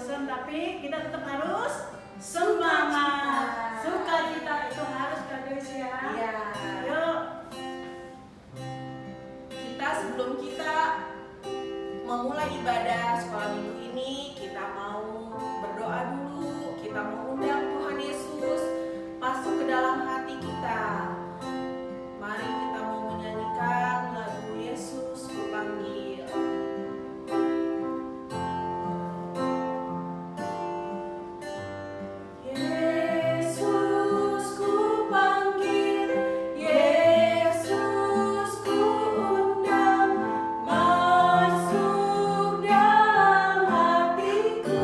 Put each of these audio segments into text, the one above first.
bosan, tapi kita tetap harus semangat. Sukacita itu harus guys ya. Iya. Yuk. Sebelum kita memulai ibadah sekolah minggu ini, kita mau berdoa dulu. Kita mau undang Tuhan Yesus masuk ke dalam hati kita. Mari kita mau menyanyikan lagu Yesus Ku Panggil. Masuk dalam hatiku.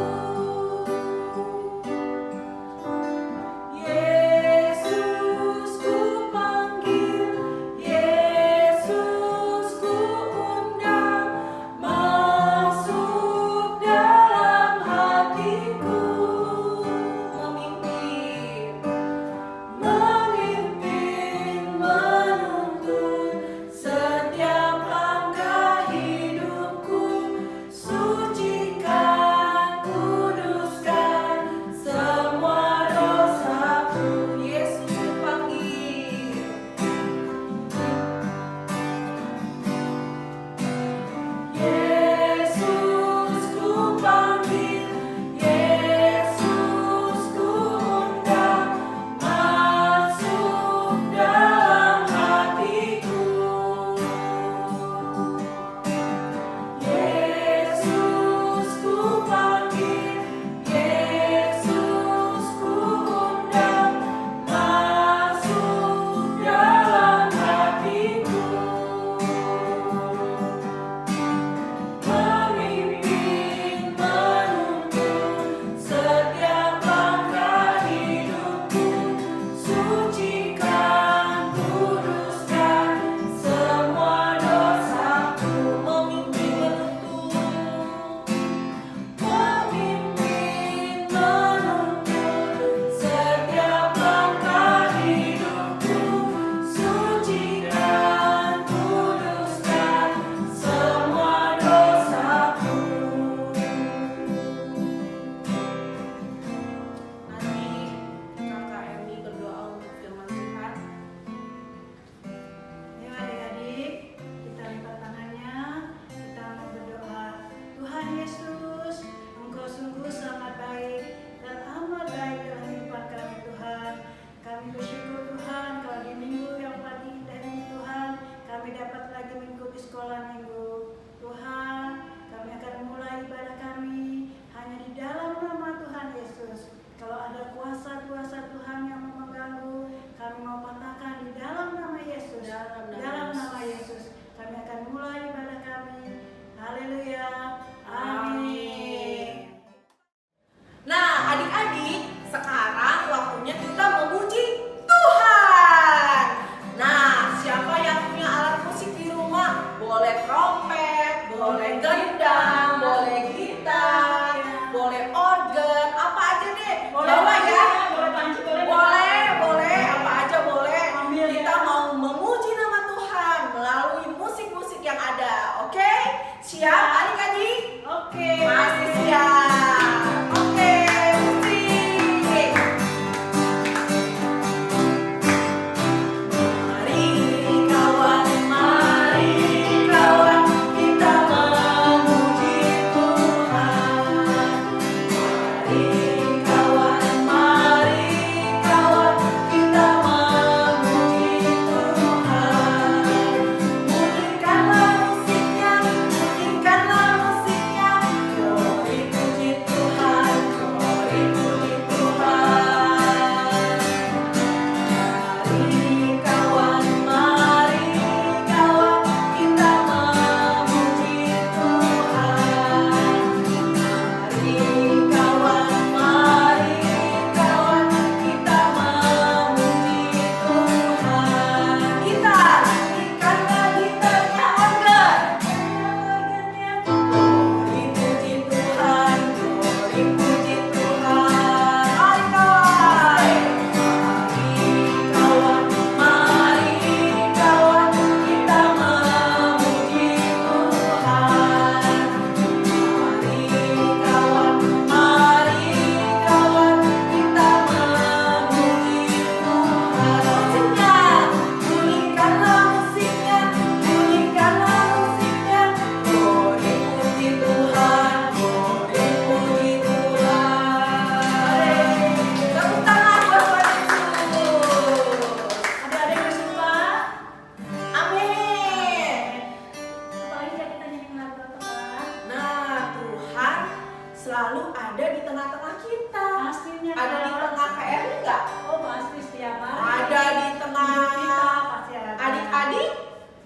di tengah-tengah kita. Pastinya Ada di Kak. tengah KRI enggak? Oh pasti setiap hari. Ada di tengah Hidup kita pasti ada. adik-adik,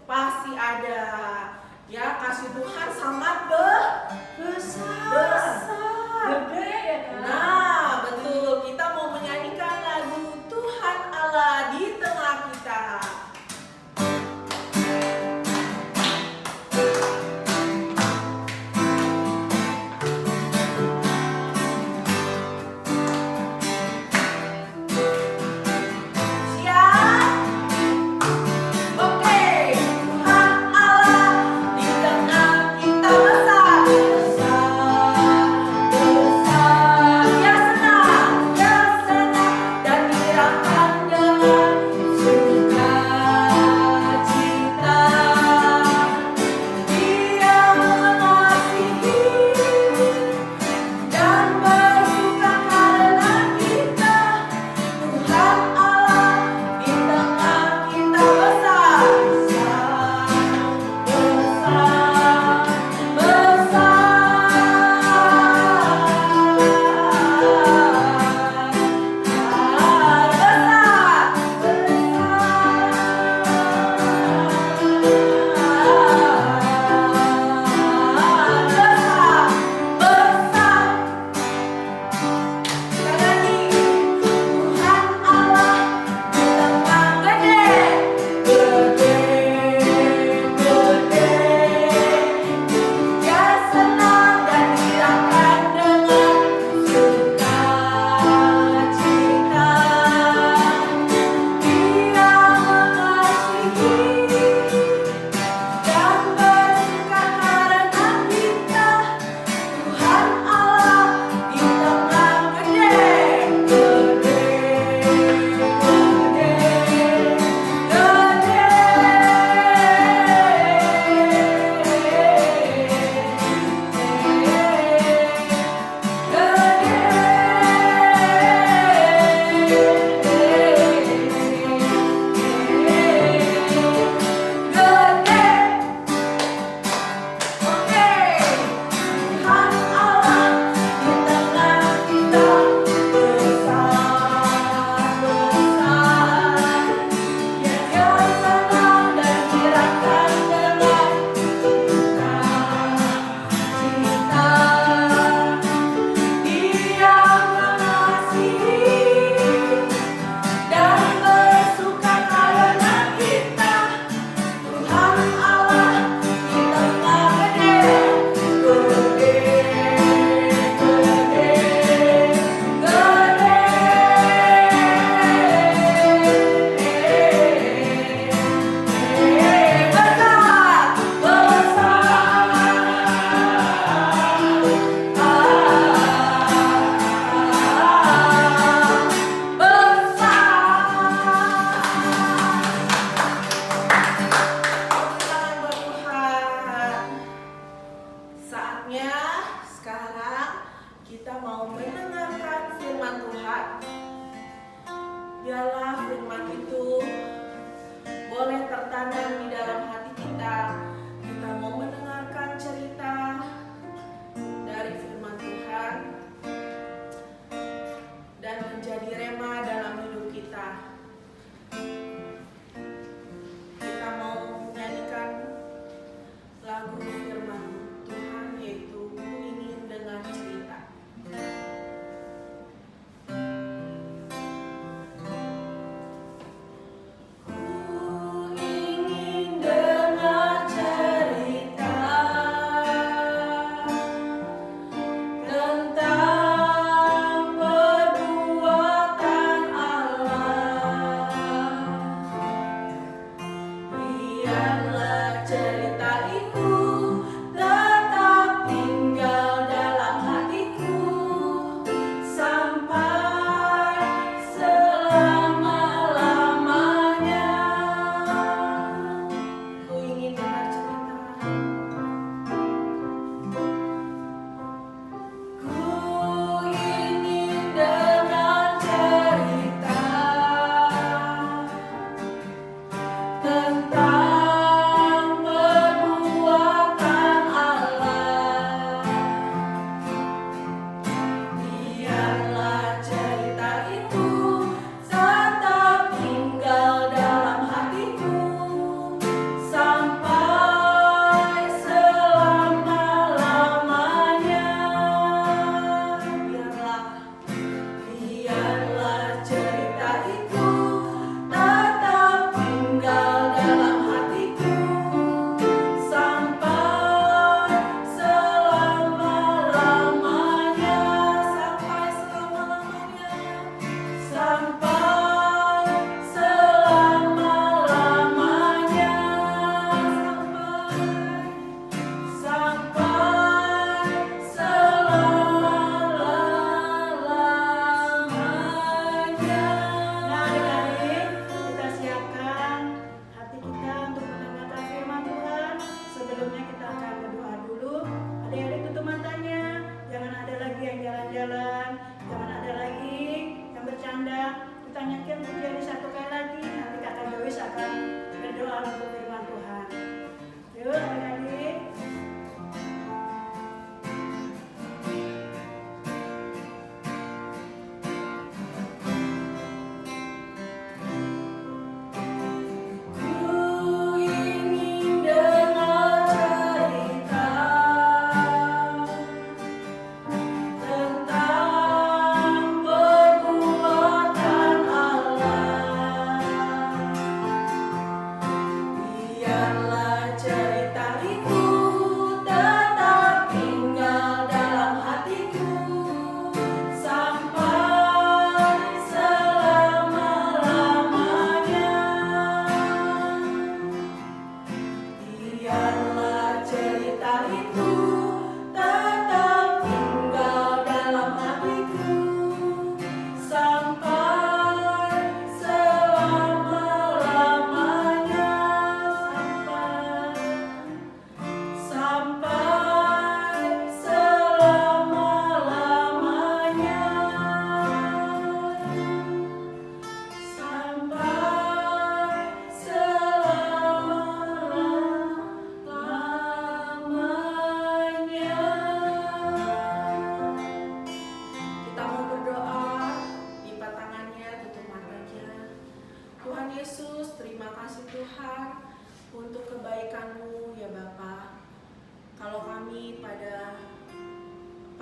pasti ada. Ya, kasih Tuhan sangat besar. Gede ya Kak. Nah, betul. Kita mau menyanyikan lagu Tuhan Allah di tengah kita. Siap? Oke. Tuhan Allah di tengah kita besar. Dia senang dan dirangkan dengan sukacita. Dia mengasihi dan bersuka karena kita. Tuhan Allah di tengah kita besar. Dia senang dan dirangkan dengan sukacita. Dia mengasihi dan bersuka karena kita. Tuhan Allah di tengah Saatnya sekarang kita mau mendengarkan firman Tuhan. Biarlah firman itu boleh tertanam di dalam hati kita. Kita mau mendengarkan cerita dari firman Tuhan dan menjadi rema dalam hidup kita. Kita mau menyanyikan lagu firman Tuhan, yaitu Ku Ingin Dengar Cerita. Ku ingin dengar cerita Tuhan. Jangan ada lagi yang bercanda. Ditanyakan jadi satu kali lagi. Nanti kakak Joyce akan berdoa untuk firman Tuhan. Yuk adik-adik.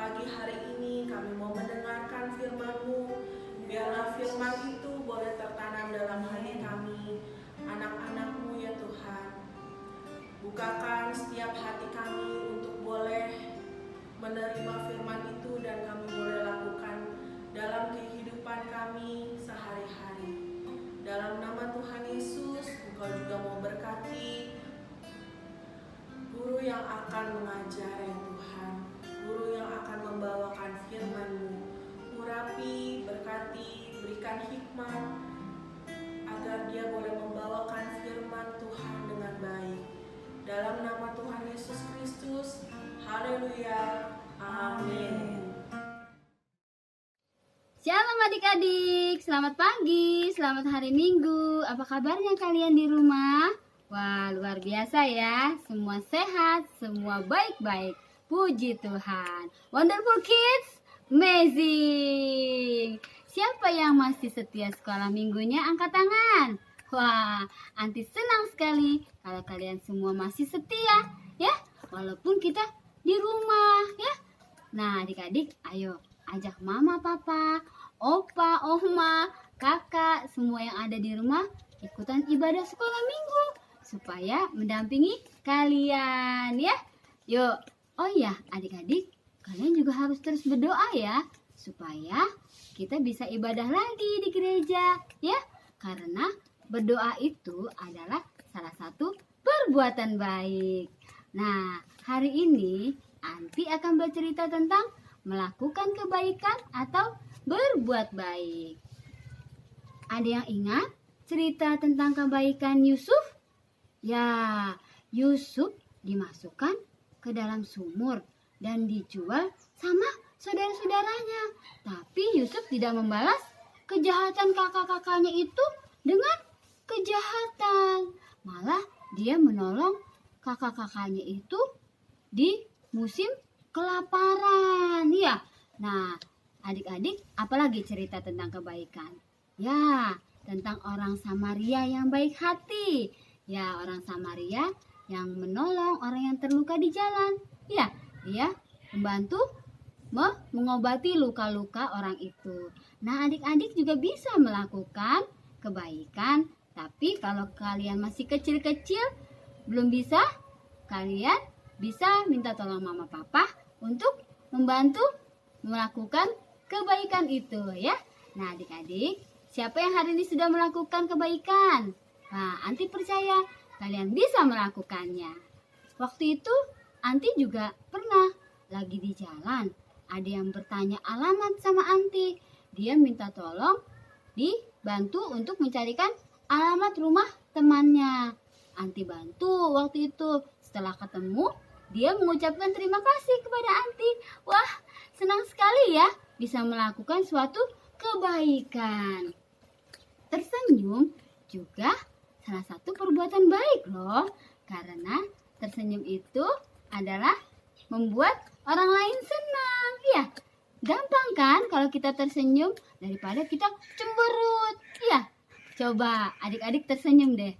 Pagi hari ini kami mau mendengarkan firman-Mu. Biarlah firman itu boleh tertanam dalam hati kami, anak-anak-Mu ya Tuhan. Bukakan setiap hati kami untuk boleh menerima firman itu dan kami boleh lakukan dalam kehidupan kami sehari-hari. Dalam nama Tuhan Yesus, Engkau juga mau berkati guru yang akan mengajar ya Tuhan, guru yang akan membawakan firman-Mu. Urapi, berkati, berikan hikmat agar dia boleh membawakan firman Tuhan dengan baik. Dalam nama Tuhan Yesus Kristus, haleluya, amin. Shalom adik-adik, selamat pagi, selamat hari Minggu. Apa kabarnya kalian di rumah? Wah, luar biasa ya. Semua sehat, semua baik-baik. Puji Tuhan. Wonderful kids, amazing. Siapa yang masih setia sekolah minggunya angkat tangan. Wah, Anti senang sekali kalau kalian semua masih setia ya. Walaupun kita di rumah ya. Nah, adik-adik, ayo ajak mama, papa, opa, oma, kakak, semua yang ada di rumah ikutan ibadah sekolah minggu supaya mendampingi kalian ya. Yuk, oh ya adik-adik, kalian juga harus terus berdoa ya supaya kita bisa ibadah lagi di gereja ya. Karena berdoa itu adalah salah satu perbuatan baik. Nah, hari ini Anti akan bercerita tentang melakukan kebaikan atau berbuat baik. Ada yang ingat cerita tentang kebaikan Yusuf? Ya, Yusuf dimasukkan ke dalam sumur dan dijual sama saudara-saudaranya. Tapi Yusuf tidak membalas kejahatan kakak-kakaknya itu dengan kejahatan. Malah dia menolong kakak-kakaknya itu di musim kelaparan ya. Nah, adik-adik, apalagi cerita tentang kebaikan? Ya, tentang orang Samaria yang baik hati. Ya, orang Samaria yang menolong orang yang terluka di jalan. Ya, dia membantu mengobati luka-luka orang itu. Nah, adik-adik juga bisa melakukan kebaikan. Tapi kalau kalian masih kecil-kecil, belum bisa, kalian bisa minta tolong mama papa untuk membantu melakukan kebaikan itu ya. Nah adik-adik, siapa yang hari ini sudah melakukan kebaikan? Nah, Anti percaya kalian bisa melakukannya. Waktu itu Anti juga pernah lagi di jalan. Ada yang bertanya alamat sama Anti. Dia minta tolong dibantu untuk mencarikan alamat rumah temannya. Anti bantu waktu itu. Setelah ketemu, dia mengucapkan terima kasih kepada Anti. Wah, senang sekali ya bisa melakukan suatu kebaikan. Tersenyum juga salah satu perbuatan baik loh, karena tersenyum itu adalah membuat orang lain senang. Ya, gampang kan kalau kita tersenyum daripada kita cemberut. Ya, coba adik-adik tersenyum deh.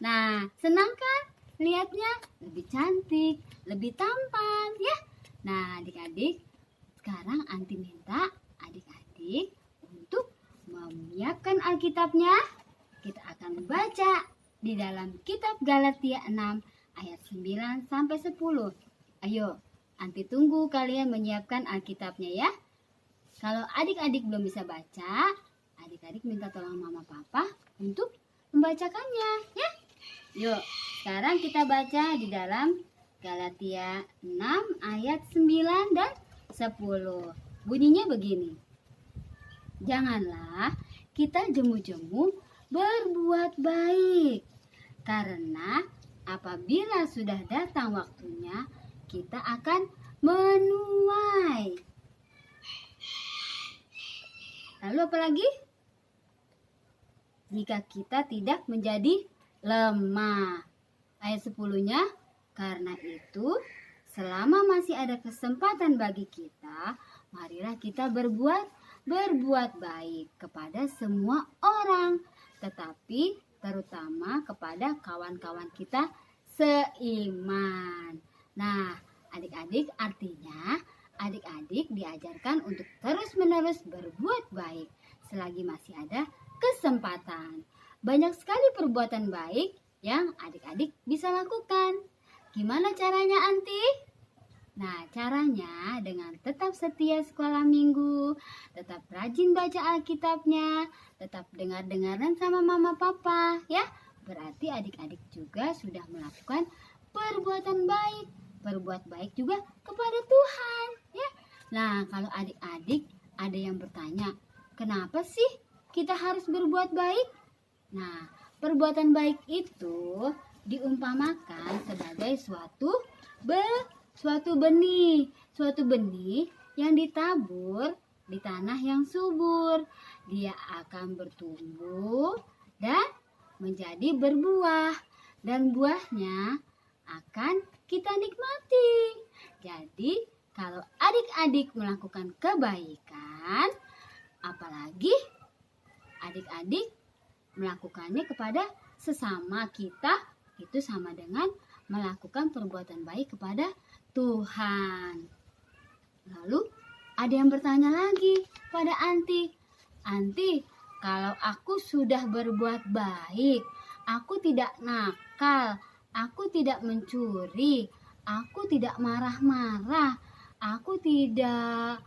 Nah, senang kan? Lihatnya lebih cantik, lebih tampan ya. Nah, adik-adik, sekarang Anti minta adik-adik untuk menyiapkan Alkitabnya. Kita akan baca di dalam kitab Galatia 6 ayat 9 sampai 10. Ayo, Anti tunggu kalian menyiapkan Alkitabnya ya. Kalau adik-adik belum bisa baca, adik-adik minta tolong mama papa untuk membacakannya ya. Yuk, sekarang kita baca di dalam Galatia 6 ayat 9 dan 10. Bunyinya begini. Janganlah kita jemu-jemu berbuat baik, karena apabila sudah datang waktunya, kita akan menuai. Lalu apa lagi? Jika kita tidak menjadi lemah. Ayat 10-nya, karena itu selama masih ada kesempatan bagi kita, marilah kita berbuat baik kepada semua orang, tetapi terutama kepada kawan-kawan kita seiman. Nah, adik-adik, artinya adik-adik diajarkan untuk terus-menerus berbuat baik selagi masih ada kesempatan. Banyak sekali perbuatan baik yang adik-adik bisa lakukan. Gimana caranya, Anti? Nah, caranya dengan tetap setia sekolah minggu, tetap rajin baca Alkitabnya, tetap dengar-dengaran sama mama papa, ya. Berarti adik-adik juga sudah melakukan perbuatan baik. Berbuat baik juga kepada Tuhan, ya. Nah, kalau adik-adik ada yang bertanya, kenapa sih kita harus berbuat baik? Nah, perbuatan baik itu diumpamakan sebagai suatu benih yang ditabur di tanah yang subur. Dia akan bertumbuh dan menjadi berbuah, dan buahnya akan kita nikmati. Jadi, kalau adik-adik melakukan kebaikan, apalagi adik-adik melakukannya kepada sesama kita, itu sama dengan melakukan perbuatan baik kepada Tuhan. Lalu ada yang bertanya lagi pada Anti, kalau aku sudah berbuat baik, aku tidak nakal, aku tidak mencuri, aku tidak marah-marah, aku tidak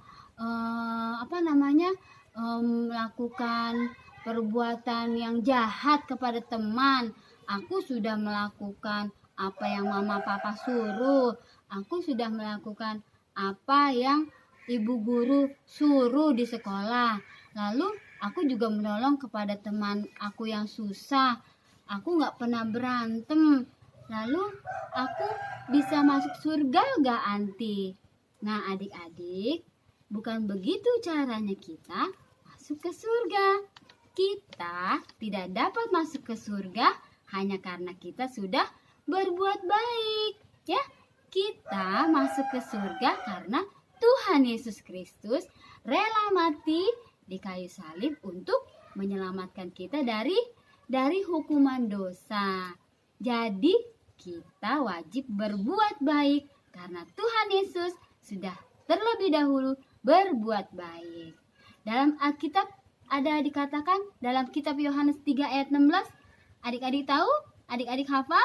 melakukan perbuatan yang jahat kepada teman. Aku sudah melakukan apa yang mama papa suruh. Aku sudah melakukan apa yang ibu guru suruh di sekolah. Lalu aku juga menolong kepada teman aku yang susah. Aku gak pernah berantem. Lalu aku bisa masuk surga gak, Anti? Nah, adik-adik, bukan begitu caranya kita masuk ke surga. Kita tidak dapat masuk ke surga hanya karena kita sudah berbuat baik, ya. Kita masuk ke surga karena Tuhan Yesus Kristus rela mati di kayu salib untuk menyelamatkan kita dari hukuman dosa. Jadi, kita wajib berbuat baik karena Tuhan Yesus sudah terlebih dahulu berbuat baik. Dalam Alkitab ada dikatakan dalam kitab Yohanes 3 ayat 16. Adik-adik tahu? Adik-adik hafal?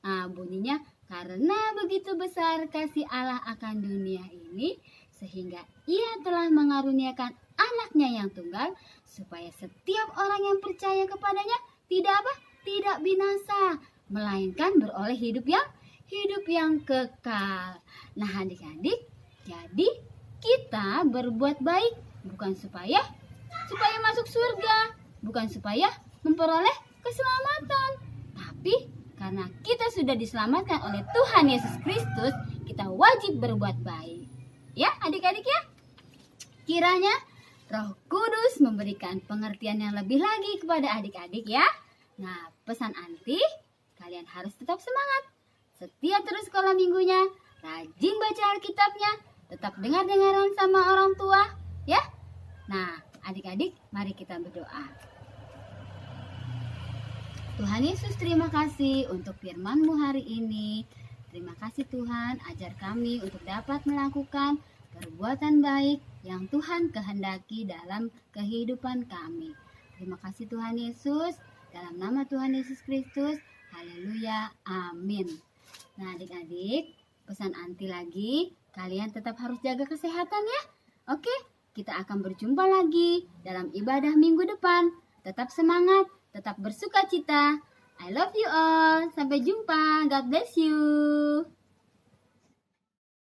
Nah, bunyinya, karena begitu besar kasih Allah akan dunia ini, sehingga Ia telah mengaruniakan anaknya yang tunggal, supaya setiap orang yang percaya kepadanya tidak binasa, melainkan beroleh hidup yang kekal. Nah, adik-adik, jadi kita berbuat baik bukan supaya masuk surga, bukan supaya memperoleh keselamatan, tapi karena kita sudah diselamatkan oleh Tuhan Yesus Kristus, kita wajib berbuat baik. Ya, adik-adik ya. Kiranya Roh Kudus memberikan pengertian yang lebih lagi kepada adik-adik ya. Nah, pesan Anti, kalian harus tetap semangat. Setia terus sekolah minggunya, rajin baca Alkitabnya, tetap dengar-dengaran sama orang tua ya. Nah, adik-adik, mari kita berdoa. Tuhan Yesus, terima kasih untuk firman-Mu hari ini. Terima kasih Tuhan, ajar kami untuk dapat melakukan perbuatan baik yang Tuhan kehendaki dalam kehidupan kami. Terima kasih Tuhan Yesus, dalam nama Tuhan Yesus Kristus, haleluya, amin. Nah adik-adik, pesan Anti lagi, kalian tetap harus jaga kesehatan ya. Oke, kita akan berjumpa lagi dalam ibadah minggu depan. Tetap semangat, tetap bersuka cita. I love you all. Sampai jumpa. God bless you.